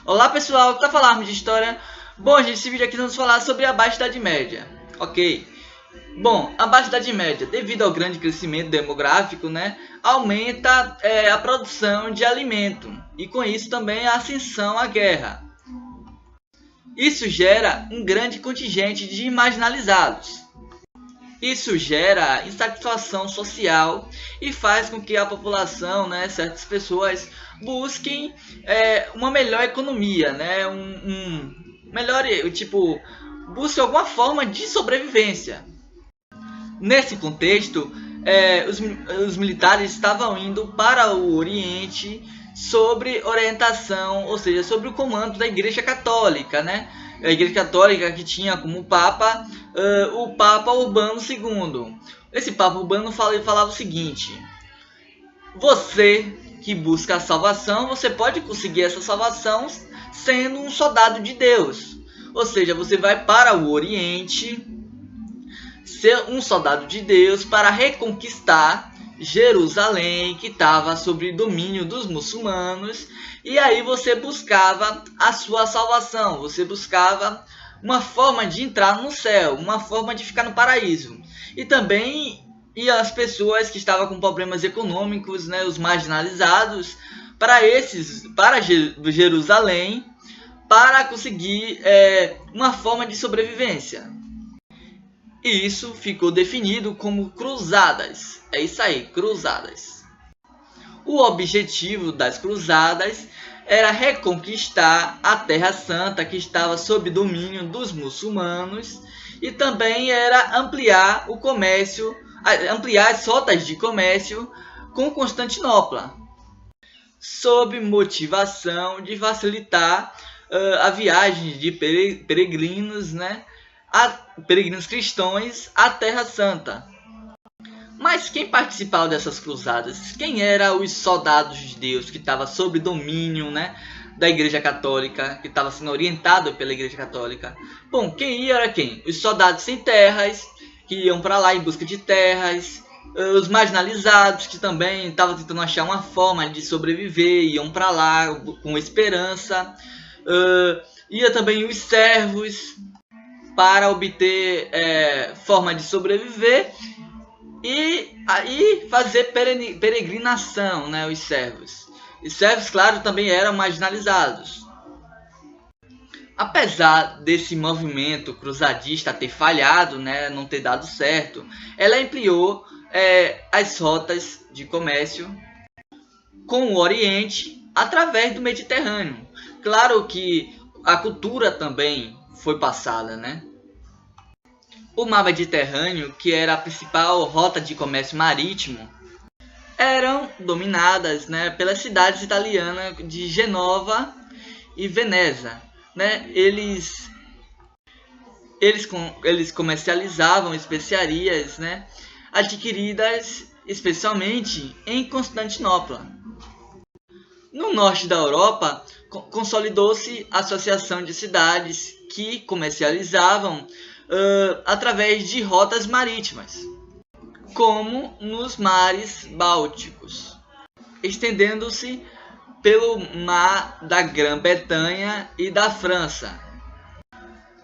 Olá pessoal, tá falando de história? Bom, gente, esse vídeo aqui nós vamos falar sobre a Baixa Idade Média, ok? Bom, a Baixa Idade Média, devido ao grande crescimento demográfico, aumenta a produção de alimento e com isso também a ascensão à guerra. Isso gera um grande contingente de marginalizados. Isso gera insatisfação social e faz com que a população, certas pessoas, busquem uma melhor economia, busquem alguma forma de sobrevivência. Nesse contexto, os militares estavam indo para o Oriente sobre orientação, ou seja, sobre o comando da Igreja Católica, A Igreja Católica que tinha como Papa o Papa Urbano II. Esse Papa Urbano falava o seguinte: você que busca a salvação, você pode conseguir essa salvação sendo um soldado de Deus. Ou seja, você vai para o Oriente ser um soldado de Deus para reconquistar Jerusalém, que estava sob domínio dos muçulmanos, e aí você buscava a sua salvação, você buscava uma forma de entrar no céu, uma forma de ficar no paraíso. E também as pessoas que estavam com problemas econômicos, os marginalizados, para Jerusalém, para conseguir uma forma de sobrevivência. E isso ficou definido como cruzadas. É isso aí, cruzadas. O objetivo das cruzadas era reconquistar a Terra Santa, que estava sob domínio dos muçulmanos, e também era ampliar o comércio, ampliar as rotas de comércio com Constantinopla, sob motivação de facilitar a viagem de peregrinos, peregrinos cristãos à Terra Santa. Mas quem participava dessas cruzadas? Quem eram os soldados de Deus que estavam sob domínio da Igreja Católica, que estava sendo orientado pela Igreja Católica? Bom, quem ia era quem? Os soldados sem terras, que iam para lá em busca de terras, os marginalizados, que também estavam tentando achar uma forma de sobreviver, iam para lá com esperança, ia também os servos, para obter forma de sobreviver, e aí fazer peregrinação, os servos. Os servos, claro, também eram marginalizados. Apesar desse movimento cruzadista ter falhado, não ter dado certo, ela ampliou as rotas de comércio com o Oriente através do Mediterrâneo. Claro que a cultura também foi passada, O mar Mediterrâneo, que era a principal rota de comércio marítimo, eram dominadas, pelas cidades italianas de Genova e Veneza, Eles comercializavam especiarias, adquiridas especialmente em Constantinopla. No norte da Europa, consolidou-se a associação de cidades que comercializavam através de rotas marítimas, como nos mares Bálticos, estendendo-se pelo mar da Grã-Bretanha e da França.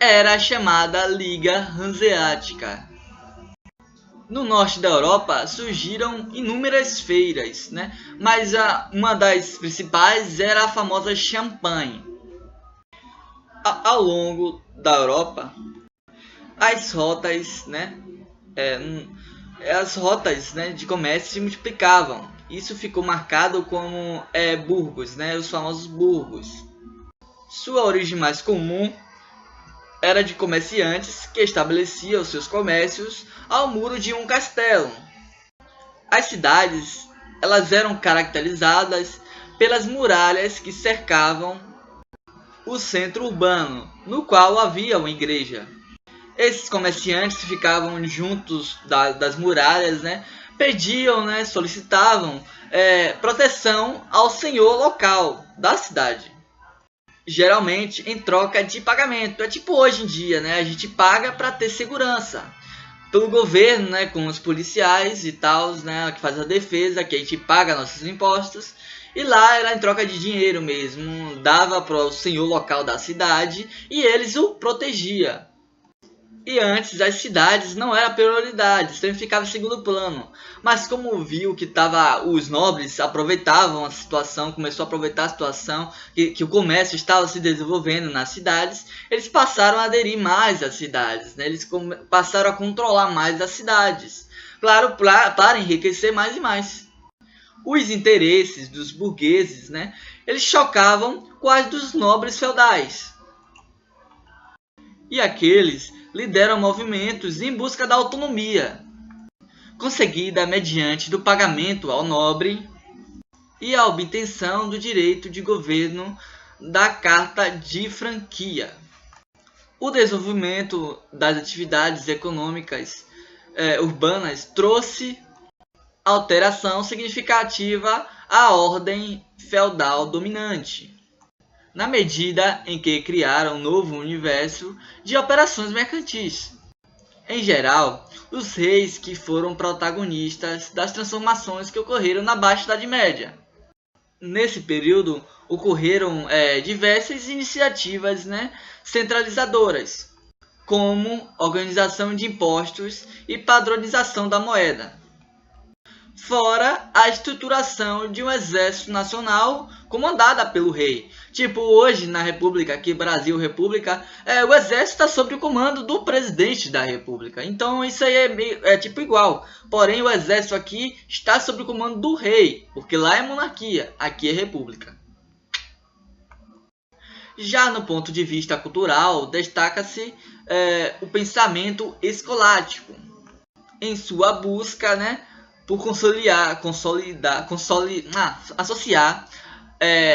Era a chamada Liga Hanseática. No norte da Europa surgiram inúmeras feiras, mas uma das principais era a famosa Champagne. Ao longo da Europa, as rotas, de comércio se multiplicavam. Isso ficou marcado como burgos, os famosos burgos. Sua origem mais comum era de comerciantes que estabeleciam seus comércios ao muro de um castelo. As cidades, elas eram caracterizadas pelas muralhas que cercavam o centro urbano, no qual havia uma igreja. Esses comerciantes que ficavam juntos das muralhas, pediam, solicitavam proteção ao senhor local da cidade. Geralmente em troca de pagamento. É tipo hoje em dia, a gente paga para ter segurança pelo governo, com os policiais e tal, que faz a defesa, que a gente paga nossos impostos, E lá era em troca de dinheiro mesmo, dava para o senhor local da cidade e eles o protegiam. E antes as cidades não eram prioridade, sempre ficava em segundo plano. Mas como viu que os nobres aproveitavam a situação, começou a aproveitar a situação, que o comércio estava se desenvolvendo nas cidades, eles passaram a aderir mais às cidades, né? Eles passaram a controlar mais as cidades. Claro, para enriquecer mais e mais. Os interesses dos burgueses, né? Eles chocavam com os dos nobres feudais. E aqueles lideram movimentos em busca da autonomia, conseguida mediante do pagamento ao nobre e a obtenção do direito de governo da Carta de Franquia. O desenvolvimento das atividades econômicas urbanas trouxe alteração significativa à ordem feudal dominante, na medida em que criaram um novo universo de operações mercantis. Em geral, os reis que foram protagonistas das transformações que ocorreram na Baixa Idade Média. Nesse período, ocorreram diversas iniciativas, né, centralizadoras, como organização de impostos e padronização da moeda. Fora a estruturação de um exército nacional comandada pelo rei. Tipo, hoje na República, aqui Brasil República, o exército está sob o comando do presidente da República. Então isso aí é tipo igual. Porém, o exército aqui está sob o comando do rei, porque lá é monarquia, aqui é república. Já no ponto de vista cultural, destaca-se o pensamento escolástico, em sua busca, né, por associar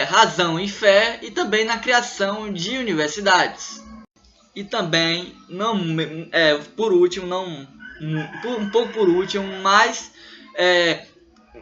razão e fé, e também na criação de universidades. E também, mas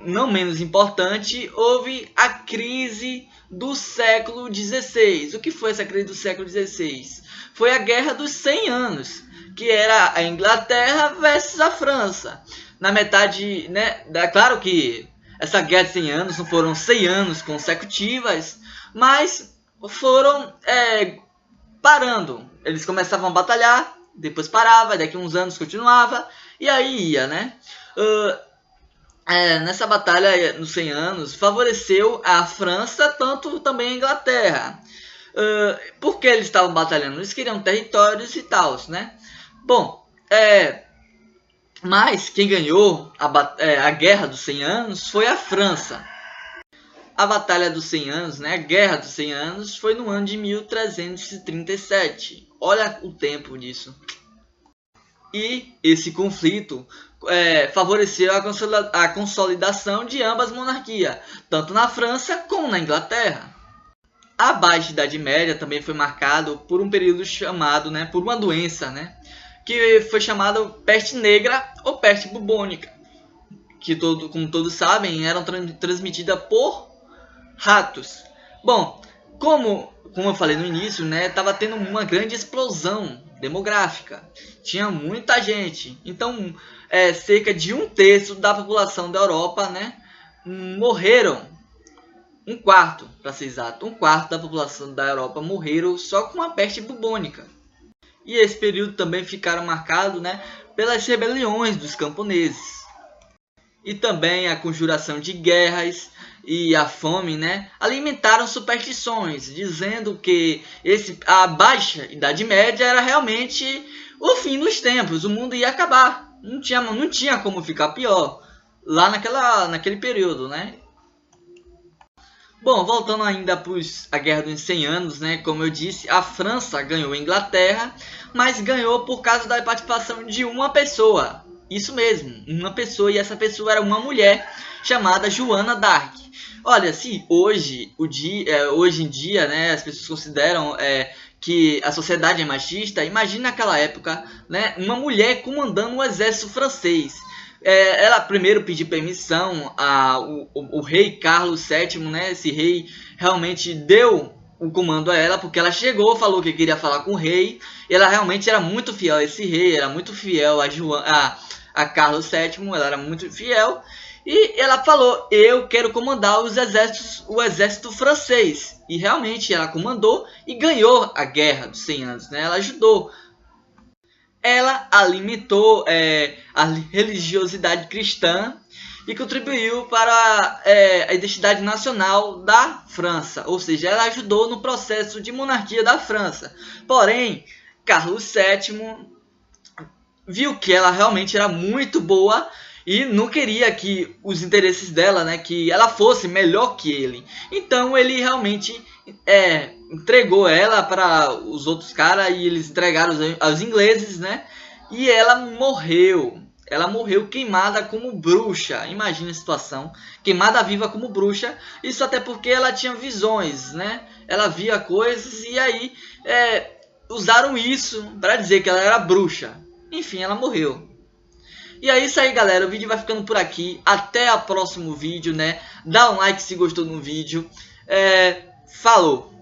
não menos importante, houve a crise do século XVI. O que foi essa crise do século XVI? Foi a Guerra dos 100 Anos, que era a Inglaterra versus a França. Na metade, né, claro que essa guerra de 100 anos não foram 100 anos consecutivas, mas foram parando. Eles começavam a batalhar, depois parava, daqui a uns anos continuava, e aí ia, né? Nessa batalha nos 100 anos, favoreceu a França, tanto também a Inglaterra. Porque eles estavam batalhando, eles queriam territórios e tal, né? Bom, mas quem ganhou a Guerra dos 100 Anos foi a França. A Batalha dos 100 Anos, né, a Guerra dos 100 Anos, foi no ano de 1337. Olha o tempo disso. E esse conflito favoreceu a consolidação de ambas monarquias, tanto na França como na Inglaterra. A Baixa Idade Média também foi marcado por um período chamado, né, por uma doença, né, que foi chamada peste negra ou peste bubônica, que como todos sabem, eram transmitidas por ratos. Bom, como eu falei no início, né, estava tendo uma grande explosão demográfica, tinha muita gente, então cerca de 1/3 da população da Europa, né, morreram. 1/4, para ser exato, 1/4 da população da Europa morreram só com a peste bubônica. E esse período também ficaram marcado, né, pelas rebeliões dos camponeses. E também a conjuração de guerras e a fome, né, alimentaram superstições, dizendo que a Baixa Idade Média era realmente o fim dos tempos, o mundo ia acabar. Não tinha como ficar pior lá naquele período, né? Bom, voltando ainda para a Guerra dos 100 Anos, né? Como eu disse, a França ganhou a Inglaterra, mas ganhou por causa da participação de uma pessoa. Isso mesmo, uma pessoa, e essa pessoa era uma mulher chamada Joana d'Arc. Olha, se hoje em dia, né, as pessoas consideram que a sociedade é machista, imagina naquela época, né, uma mulher comandando o exército francês. Ela primeiro pediu permissão ao rei Carlos VII, né? Esse rei realmente deu o comando a ela, porque ela chegou, falou que queria falar com o rei, e ela realmente era muito fiel a esse rei, era muito fiel a Carlos VII, ela era muito fiel, E ela falou: eu quero comandar o exército francês. E realmente ela comandou e ganhou a Guerra dos 100 Anos, né? Ela ajudou. Ela alimentou a religiosidade cristã e contribuiu para a identidade nacional da França. Ou seja, ela ajudou no processo de monarquia da França. Porém, Carlos VII viu que ela realmente era muito boa e não queria que os interesses dela, né, que ela fosse melhor que ele. Então ele realmente entregou ela para os outros caras e eles entregaram aos ingleses, né? E ela morreu. Ela morreu queimada como bruxa. Imagina a situação. Queimada viva como bruxa. Isso até porque ela tinha visões, né? Ela via coisas e aí usaram isso para dizer que ela era bruxa. Enfim, ela morreu. E é isso aí, galera. O vídeo vai ficando por aqui. Até o próximo vídeo, né? Dá um like se gostou do vídeo. Falou!